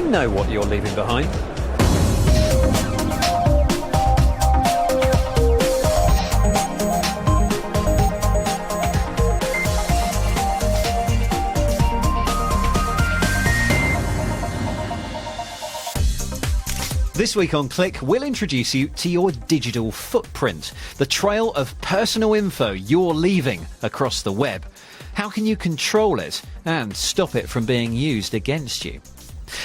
you know what you're leaving behind? This week on Click, we'll introduce you to your digital footprint, the trail of personal info you're leaving across the web. How can you control it and stop it from being used against you?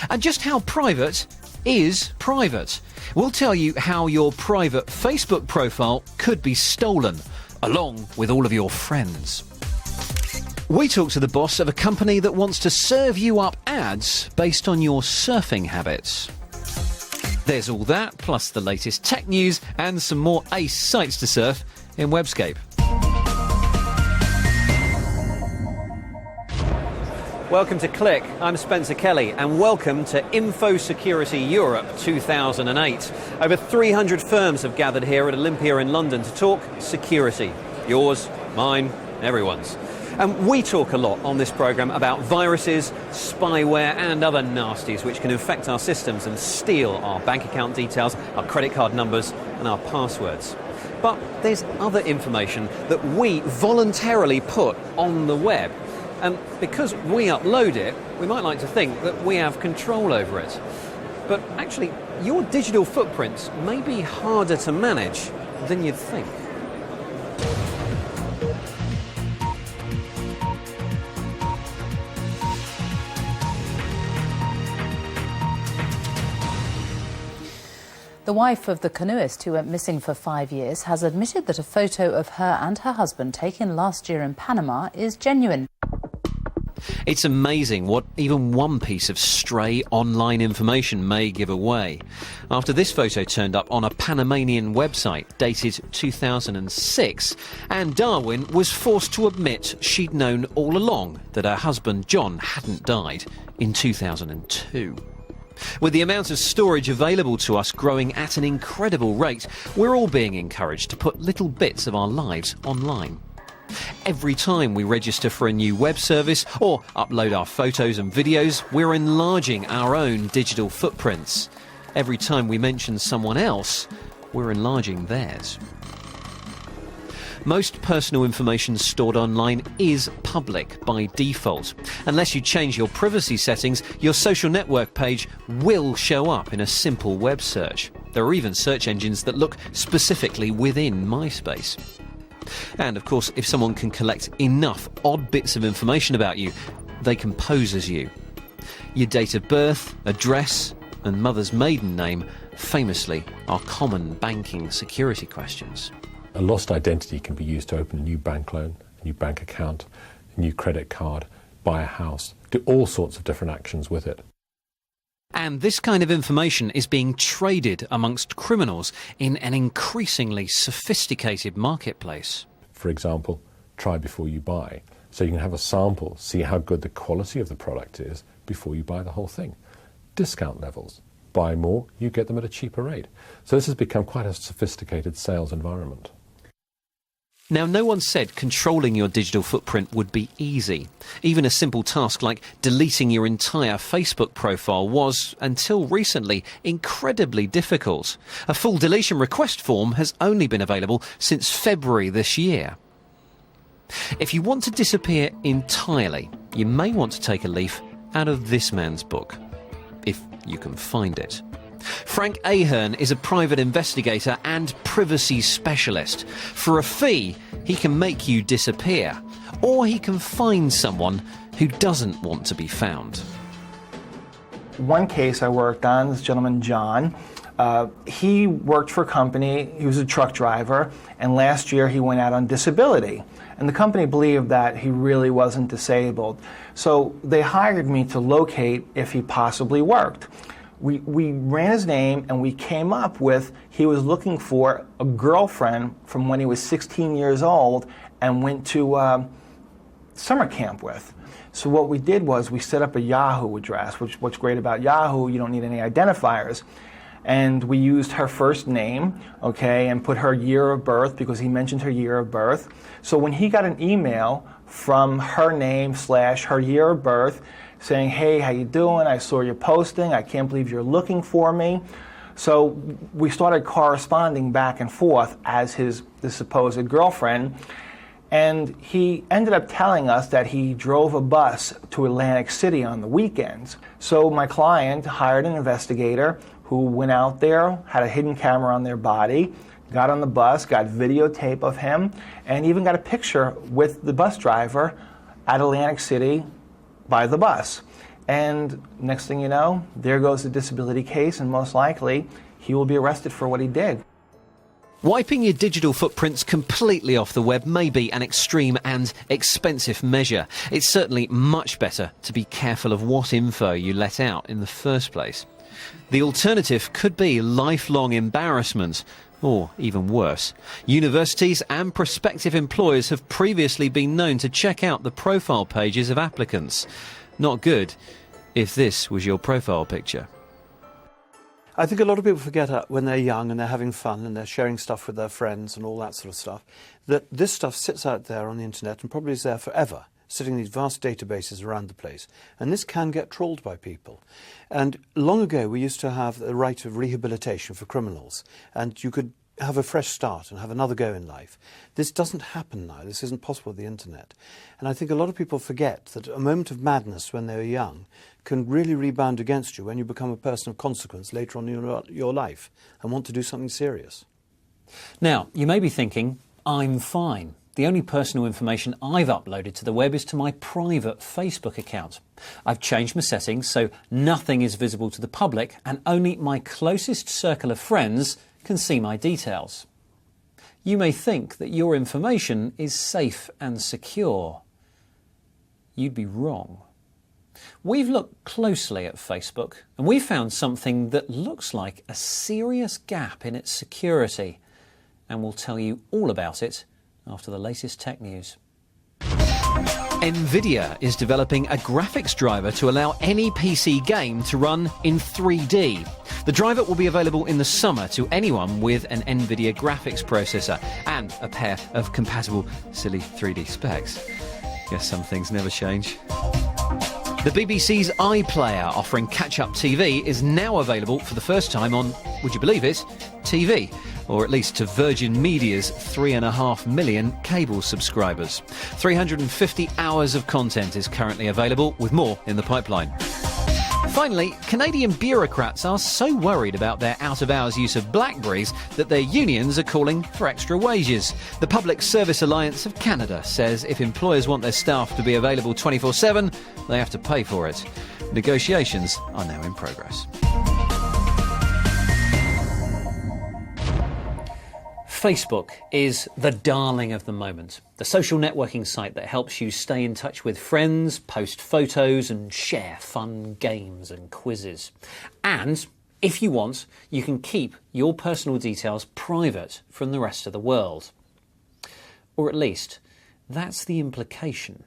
And just how private is private? We'll tell you how your private Facebook profile could be stolen, along with all of your friends. We talk to the boss of a company that wants to serve you up ads based on your surfing habits. There's all that, plus the latest tech news and some more ace sites to surf in Webscape. Welcome to Click. I'm Spencer Kelly, and welcome to Info Security Europe 2008. Over 300 firms have gathered here at Olympia in London to talk security. Yours, mine, everyone's. And we talk a lot on this programme about viruses, spyware and other nasties which can infect our systems and steal our bank account details, our credit card numbers and our passwords. But there's other information that we voluntarily put on the web. And because we upload it, we might like to think that we have control over it. But actually, your digital footprints may be harder to manage than you'd think. The wife of the canoeist who went missing for 5 years has admitted that a photo of her and her husband taken last year in Panama is genuine. It's amazing what even one piece of stray online information may give away. After this photo turned up on a Panamanian website dated 2006, Anne Darwin was forced to admit she'd known all along that her husband John hadn't died in 2002. With the amount of storage available to us growing at an incredible rate, we're all being encouraged to put little bits of our lives online. Every time we register for a new web service or upload our photos and videos, we're enlarging our own digital footprints. Every time we mention someone else, we're enlarging theirs. Most personal information stored online is public by default. Unless you change your privacy settings, your social network page will show up in a simple web search. There are even search engines that look specifically within MySpace. And of course, if someone can collect enough odd bits of information about you, they can pose as you. Your date of birth, address, and mother's maiden name famously are common banking security questions. A lost identity can be used to open a new bank loan, a new bank account, a new credit card, buy a house, do all sorts of different actions with it. And this kind of information is being traded amongst criminals in an increasingly sophisticated marketplace. For example, try before you buy. So you can have a sample, see how good the quality of the product is before you buy the whole thing. Discount levels. Buy more, you get them at a cheaper rate. So this has become quite a sophisticated sales environment. Now, no one said controlling your digital footprint would be easy. Even a simple task like deleting your entire Facebook profile was, until recently, incredibly difficult. A full deletion request form has only been available since February this year. If you want to disappear entirely, you may want to take a leaf out of this man's book, if you can find it. Frank Ahern is a private investigator and privacy specialist. For a fee, he can make you disappear, or he can find someone who doesn't want to be found. One case I worked on, this gentleman, John, he worked for a company, he was a truck driver, and last year he went out on disability. And the company believed that he really wasn't disabled. So they hired me to locate if he possibly worked. We ran his name and we came up with he was looking for a girlfriend from when he was 16 years old and went to summer camp with. So what we did was we set up a Yahoo address, which what's great about Yahoo, you don't need any identifiers. And we used her first name, okay, and put her year of birth because he mentioned her year of birth. So when he got an email from her name / her year of birth saying, hey, how you doing? I saw your posting. I can't believe you're looking for me. So we started corresponding back and forth as the supposed girlfriend. And he ended up telling us that he drove a bus to Atlantic City on the weekends. So my client hired an investigator who went out there, had a hidden camera on their body, got on the bus, got videotape of him, and even got a picture with the bus driver at Atlantic City by the bus. And next thing you know, there goes the disability case, and most likely he will be arrested for what he did. Wiping your digital footprints completely off the web may be an extreme and expensive measure. It's certainly much better to be careful of what info you let out in the first place. The alternative could be lifelong embarrassment, or even worse. Universities and prospective employers have previously been known to check out the profile pages of applicants. Not good if this was your profile picture. I think a lot of people forget when they're young and they're having fun and they're sharing stuff with their friends and all that sort of stuff, that this stuff sits out there on the internet and probably is there forever, sitting in these vast databases around the place. And this can get trolled by people. And long ago we used to have the right of rehabilitation for criminals, and you could have a fresh start and have another go in life. This doesn't happen now. This isn't possible with the internet. And I think a lot of people forget that a moment of madness when they were young can really rebound against you when you become a person of consequence later on in your life and want to do something serious. Now, you may be thinking, I'm fine. The only personal information I've uploaded to the web is to my private Facebook account. I've changed my settings so nothing is visible to the public and only my closest circle of friends can see my details. You may think that your information is safe and secure. You'd be wrong. We've looked closely at Facebook and we found something that looks like a serious gap in its security, and we'll tell you all about it after the latest tech news. NVIDIA is developing a graphics driver to allow any PC game to run in 3D. The driver will be available in the summer to anyone with an NVIDIA graphics processor and a pair of compatible silly 3D specs. Guess some things never change. The BBC's iPlayer, offering catch-up TV, is now available for the first time on, would you believe it, TV, or at least to Virgin Media's 3.5 million cable subscribers. 350 hours of content is currently available, with more in the pipeline. Finally, Canadian bureaucrats are so worried about their out-of-hours use of BlackBerries that their unions are calling for extra wages. The Public Service Alliance of Canada says if employers want their staff to be available 24/7, they have to pay for it. Negotiations are now in progress. Facebook is the darling of the moment, the social networking site that helps you stay in touch with friends, post photos and share fun games and quizzes. And if you want, you can keep your personal details private from the rest of the world. Or at least, that's the implication.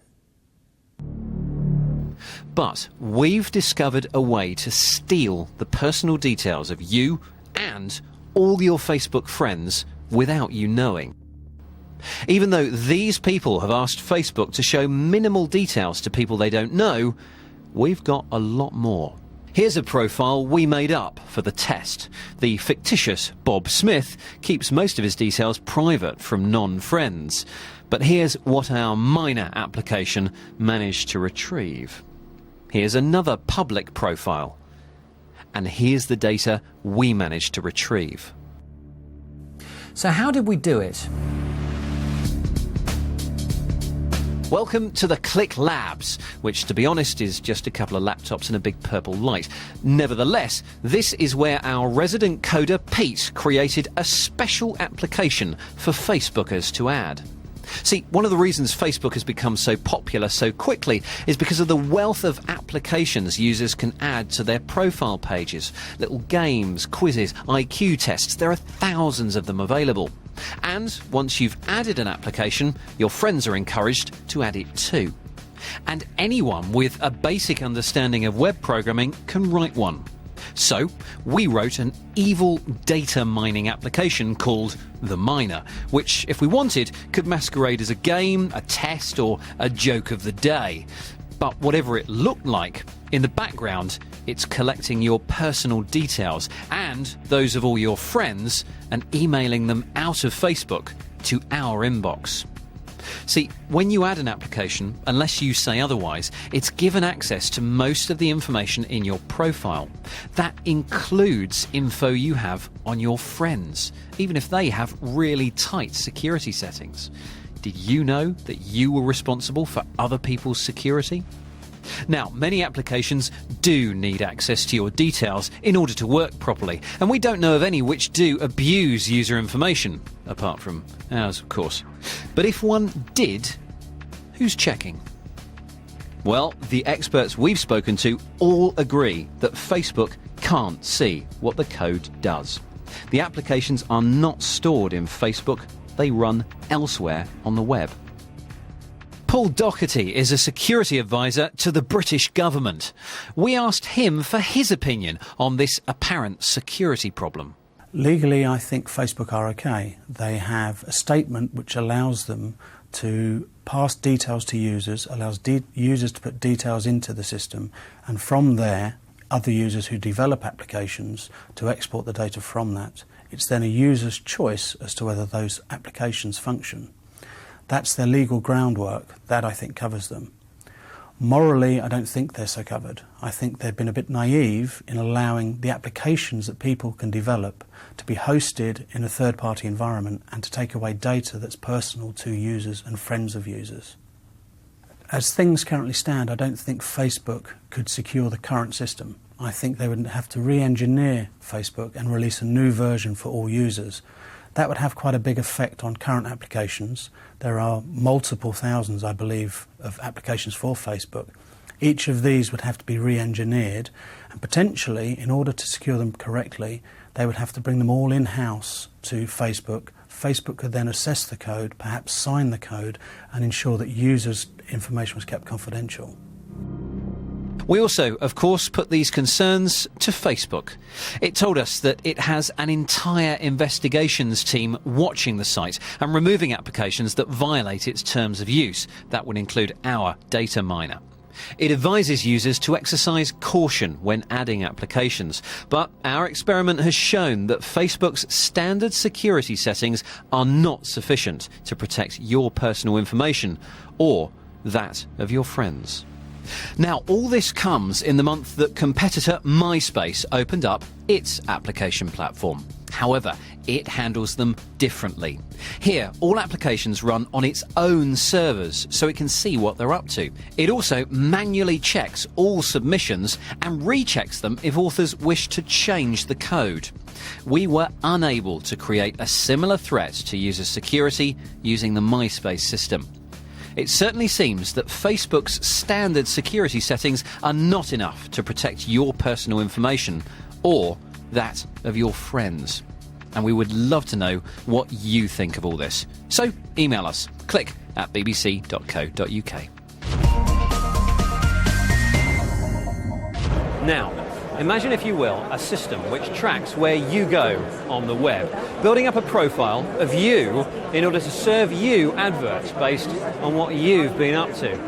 But we've discovered a way to steal the personal details of you and all your Facebook friends without you knowing. Even though these people have asked Facebook to show minimal details to people they don't know, we've got a lot more. Here's a profile we made up for the test. The fictitious Bob Smith keeps most of his details private from non-friends. But here's what our Miner application managed to retrieve. Here's another public profile. And here's the data we managed to retrieve. So how did we do it? Welcome to the Click Labs, which, to be honest, is just a couple of laptops and a big purple light. Nevertheless, this is where our resident coder, Pete, created a special application for Facebookers to add. See, one of the reasons Facebook has become so popular so quickly is because of the wealth of applications users can add to their profile pages. Little games, quizzes, IQ tests, there are thousands of them available. And once you've added an application, your friends are encouraged to add it too. And anyone with a basic understanding of web programming can write one. So we wrote an evil data mining application called The Miner, which, if we wanted, could masquerade as a game, a test, or a joke of the day. But whatever it looked like, in the background, it's collecting your personal details and those of all your friends and emailing them out of Facebook to our inbox. See, when you add an application, unless you say otherwise, it's given access to most of the information in your profile. That includes info you have on your friends, even if they have really tight security settings. Did you know that you were responsible for other people's security? Now, many applications do need access to your details in order to work properly, and we don't know of any which do abuse user information, apart from ours, of course. But if one did, who's checking? Well, the experts we've spoken to all agree that Facebook can't see what the code does. The applications are not stored in Facebook, they run elsewhere on the web. Paul Doherty is a security advisor to the British government. We asked him for his opinion on this apparent security problem. Legally, I think Facebook are okay. They have a statement which allows them to pass details to users, allows users to put details into the system, and from there, other users who develop applications to export the data from that. It's then a user's choice as to whether those applications function. That's their legal groundwork. That, I think, covers them. Morally, I don't think they're so covered. I think they've been a bit naive in allowing the applications that people can develop to be hosted in a third-party environment and to take away data that's personal to users and friends of users. As things currently stand, I don't think Facebook could secure the current system. I think they would have to re-engineer Facebook and release a new version for all users. That would have quite a big effect on current applications. There are multiple thousands, I believe, of applications for Facebook. Each of these would have to be re-engineered, and potentially, in order to secure them correctly, they would have to bring them all in-house to Facebook. Facebook could then assess the code, perhaps sign the code, and ensure that users' information was kept confidential. We also, of course, put these concerns to Facebook. It told us that it has an entire investigations team watching the site and removing applications that violate its terms of use. That would include our data miner. It advises users to exercise caution when adding applications, but our experiment has shown that Facebook's standard security settings are not sufficient to protect your personal information or that of your friends. Now, all this comes in the month that competitor MySpace opened up its application platform. However, it handles them differently. Here, all applications run on its own servers, so it can see what they're up to. It also manually checks all submissions and rechecks them if authors wish to change the code. We were unable to create a similar threat to user security using the MySpace system. It certainly seems that Facebook's standard security settings are not enough to protect your personal information or that of your friends. And we would love to know what you think of all this. So email us, click@bbc.co.uk. Now, imagine, if you will, a system which tracks where you go on the web, building up a profile of you in order to serve you adverts based on what you've been up to.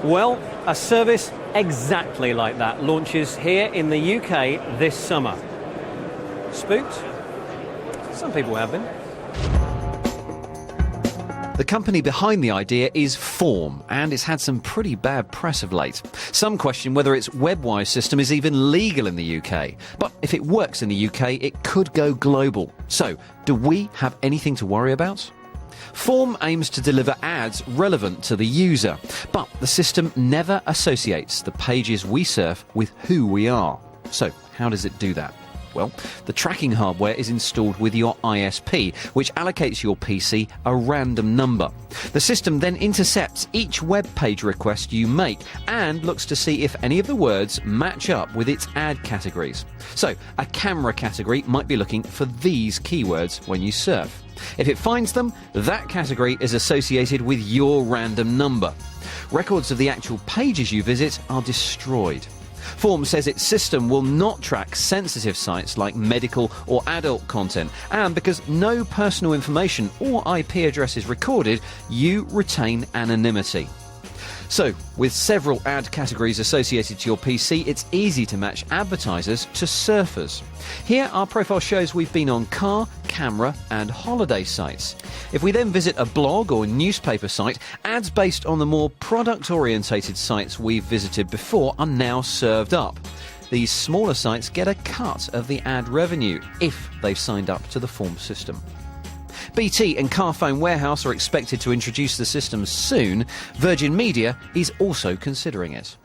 Well, a service exactly like that launches here in the UK this summer. Spooked? Some people have been. The company behind the idea is Form, and it's had some pretty bad press of late. Some question whether its WebWise system is even legal in the UK. But if it works in the UK, it could go global. So, do we have anything to worry about? Form aims to deliver ads relevant to the user, but the system never associates the pages we surf with who we are. So, how does it do that? Well, the tracking hardware is installed with your ISP, which allocates your PC a random number. The system then intercepts each web page request you make and looks to see if any of the words match up with its ad categories. So, a camera category might be looking for these keywords when you surf. If it finds them, that category is associated with your random number. Records of the actual pages you visit are destroyed. Form says its system will not track sensitive sites like medical or adult content, and because no personal information or IP address is recorded, you retain anonymity. So, with several ad categories associated to your PC, it's easy to match advertisers to surfers. Here, our profile shows we've been on car, camera and holiday sites. If we then visit a blog or newspaper site, ads based on the more product-orientated sites we've visited before are now served up. These smaller sites get a cut of the ad revenue if they've signed up to the Form system. BT and Carphone Warehouse are expected to introduce the system soon. Virgin Media is also considering it.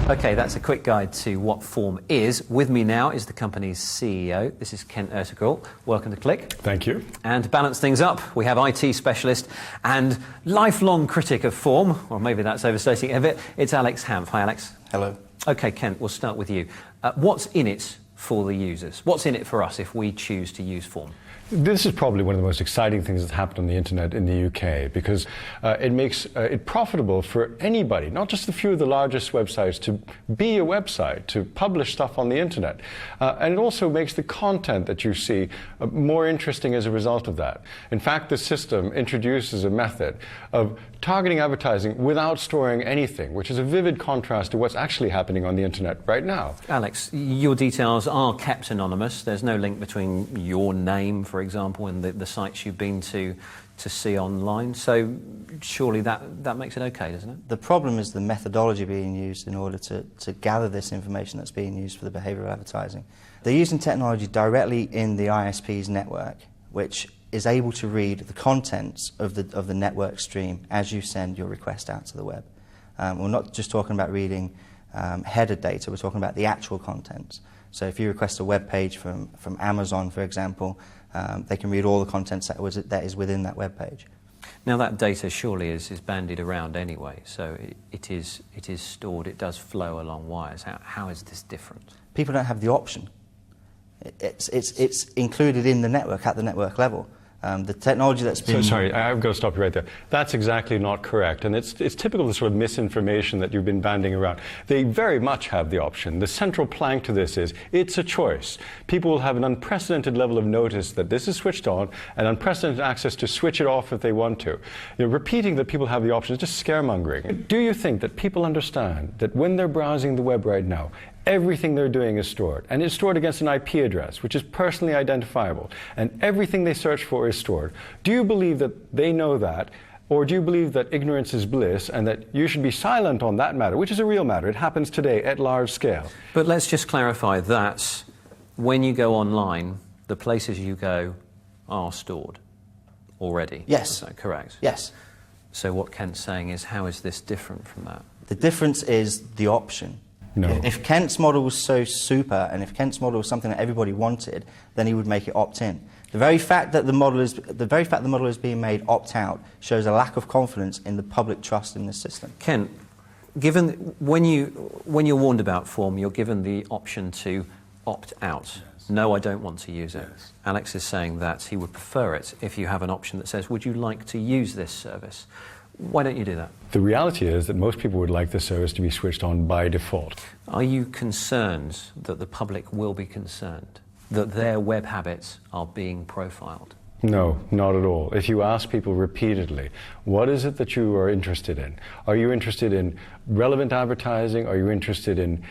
OK, that's a quick guide to what Form is. With me now is the company's CEO. This is Kent Ertugral. Welcome to Click. Thank you. And to balance things up, we have IT specialist and lifelong critic of Form, or maybe that's overstating it a bit. It's Alex Hanff. Hi, Alex. Hello. OK, Kent, we'll start with you. What's in it for the users? What's in it for us if we choose to use Form? This is probably one of the most exciting things that's happened on the internet in the UK, because it makes it profitable for anybody, not just a few of the largest websites, to be a website, to publish stuff on the internet. And it also makes the content that you see more interesting as a result of that. In fact, the system introduces a method of targeting advertising without storing anything, which is a vivid contrast to what's actually happening on the internet right now. Alex, your details are kept anonymous. There's no link between your name, for example, and the sites you've been to see online. So surely that makes it okay, doesn't it? The problem is the methodology being used in order to gather this information that's being used for the behavioural advertising. They're using technology directly in the ISP's network, which is able to read the contents of the network stream as you send your request out to the web. We're not just talking about reading header data, we're talking about the actual contents. So if you request a web page from Amazon, for example, they can read all the contents that is within that web page. Now that data surely is bandied around anyway, so it is stored, it does flow along wires. How is this different? People don't have the option. It's included in the network at the network level. The technology that's been... Sorry, I've got to stop you right there. That's exactly not correct, and it's typical of the sort of misinformation that you've been banding around. They very much have the option. The central plank to this is it's a choice. People will have an unprecedented level of notice that this is switched on and unprecedented access to switch it off if they want to. Repeating that people have the option is just scaremongering. Do you think that people understand that when they're browsing the web right now, everything they're doing is stored, and it's stored against an IP address, which is personally identifiable, and everything they search for is stored? Do you believe that they know that, or do you believe that ignorance is bliss and that you should be silent on that matter, which is a real matter? It happens today at large scale. But let's just clarify that when you go online, the places you go are stored already. Yes. Is that correct? Yes. So what Kent's saying is, how is this different from that? The difference is the option. No. If Kent's model was so super, and if Kent's model was something that everybody wanted, then he would make it opt-in. The very fact that the model is being made opt-out shows a lack of confidence in the public trust in this system. Kent, given when you're warned about Form, you're given the option to opt out. Yes. No, I don't want to use it. Yes. Alex is saying that he would prefer it if you have an option that says, would you like to use this service? Why don't you do that? The reality is that most people would like the service to be switched on by default. Are you concerned that the public will be concerned that their web habits are being profiled? No, not at all. If you ask people repeatedly, what is it that you are interested in? Are you interested in relevant advertising? Are you interested in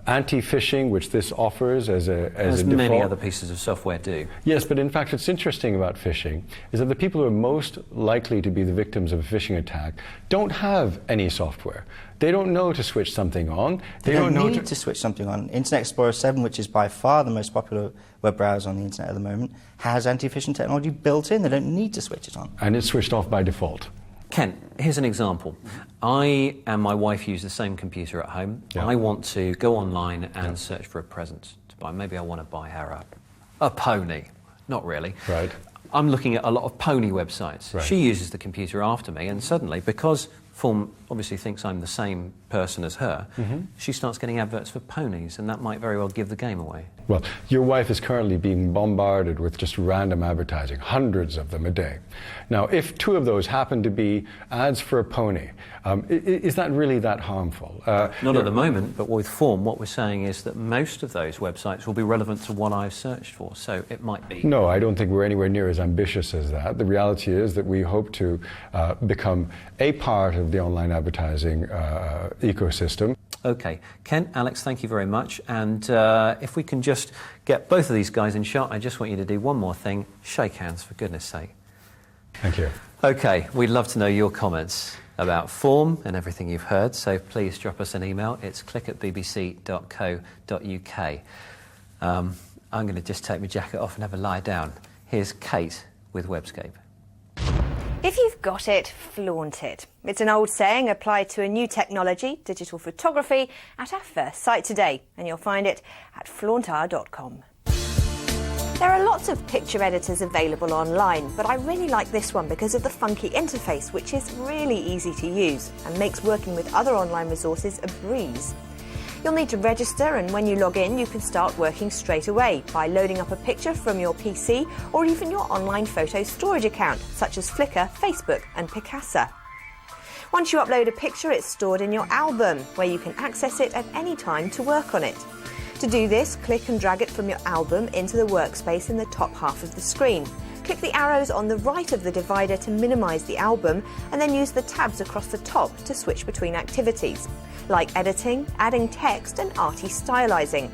anti-phishing, which this offers as a default? Many other pieces of software do. Yes, but in fact what's interesting about phishing is that the people who are most likely to be the victims of a phishing attack don't have any software. They don't know to switch something on. They don't need to switch something on. Internet Explorer 7, which is by far the most popular web browser on the internet at the moment, has anti-phishing technology built in. They don't need to switch it on. And it's switched off by default. Kent, here's an example. I and my wife use the same computer at home. Yeah. I want to go online and search for a present to buy. Maybe I want to buy her a pony. Not really. Right. I'm looking at a lot of pony websites. Right. She uses the computer after me, and suddenly, because Form obviously thinks I'm the same person as her, she starts getting adverts for ponies, and that might very well give the game away. Well, your wife is currently being bombarded with just random advertising, hundreds of them a day. Now, if 2 of those happen to be ads for a pony, is that really that harmful? Not at the moment, but with Form, what we're saying is that most of those websites will be relevant to what I've searched for, so it might be. No, I don't think we're anywhere near as ambitious as that. The reality is that we hope to become a part of the online advertising ecosystem. OK. Ken, Alex, thank you very much. And if we can just get both of these guys in shot, I just want you to do one more thing. Shake hands, for goodness sake. Thank you. OK, we'd love to know your comments about form and everything you've heard, so please drop us an email. It's click@bbc.co.uk. I'm going to just take my jacket off and have a lie down. Here's Kate with Webscape. If you've got it, flaunt it. It's an old saying applied to a new technology, digital photography, at our first site today, and you'll find it at flauntar.com. There are lots of picture editors available online, but I really like this one because of the funky interface, which is really easy to use and makes working with other online resources a breeze. You'll need to register, and when you log in, you can start working straight away by loading up a picture from your PC or even your online photo storage account, such as Flickr, Facebook and Picasa. Once you upload a picture, it's stored in your album, where you can access it at any time to work on it. To do this, click and drag it from your album into the workspace in the top half of the screen. Click the arrows on the right of the divider to minimise the album, and then use the tabs across the top to switch between activities, like editing, adding text and arty stylising.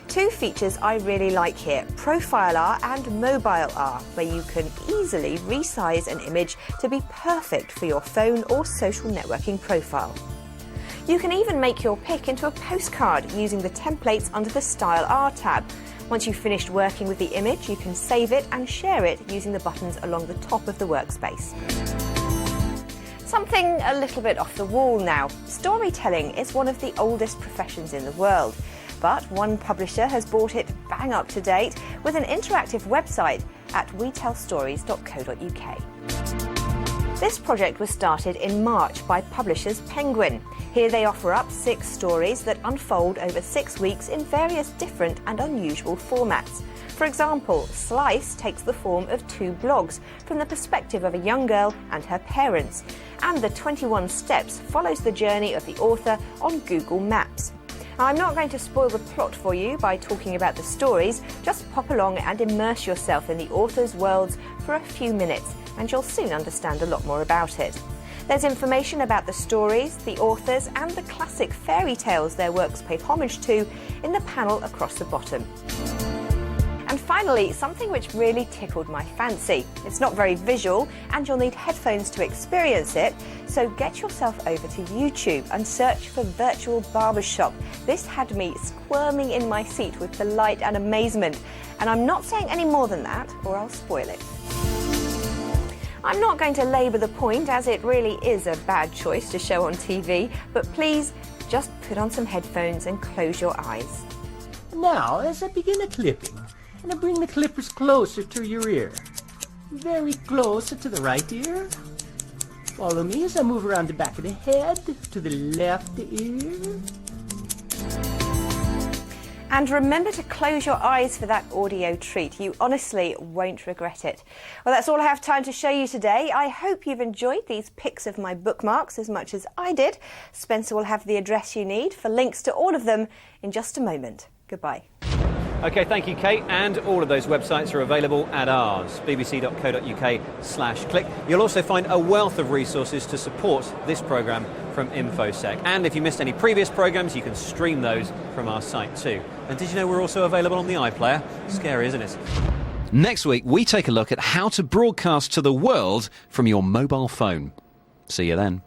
Two features I really like here, Profile R and Mobile R, where you can easily resize an image to be perfect for your phone or social networking profile. You can even make your pic into a postcard using the templates under the Style R tab. Once you've finished working with the image, you can save it and share it using the buttons along the top of the workspace. Something a little bit off the wall now. Storytelling is one of the oldest professions in the world, but one publisher has brought it bang up to date with an interactive website at wetellstories.co.uk. This project was started in March by publishers Penguin. Here they offer up 6 stories that unfold over 6 weeks in various different and unusual formats. For example, Slice takes the form of 2 blogs from the perspective of a young girl and her parents, and the 21 Steps follows the journey of the author on Google Maps. I'm not going to spoil the plot for you by talking about the stories, just pop along and immerse yourself in the author's worlds for a few minutes, and you'll soon understand a lot more about it. There's information about the stories, the authors and the classic fairy tales their works pay homage to in the panel across the bottom. And finally, something which really tickled my fancy. It's not very visual and you'll need headphones to experience it, so get yourself over to YouTube and search for Virtual Barbershop. This had me squirming in my seat with delight and amazement, and I'm not saying any more than that or I'll spoil it. I'm not going to labour the point, as it really is a bad choice to show on TV, but please just put on some headphones and close your eyes. Now, as I begin a clipping, and I bring the clippers closer to your ear, very close to the right ear. Follow me as I move around the back of the head to the left ear. And remember to close your eyes for that audio treat. You honestly won't regret it. Well, that's all I have time to show you today. I hope you've enjoyed these pics of my bookmarks as much as I did. Spencer will have the address you need for links to all of them in just a moment. Goodbye. OK, thank you, Kate. And all of those websites are available at ours, bbc.co.uk/click. You'll also find a wealth of resources to support this programme from InfoSec. And if you missed any previous programmes, you can stream those from our site too. And did you know we're also available on the iPlayer? Scary, isn't it? Next week, we take a look at how to broadcast to the world from your mobile phone. See you then.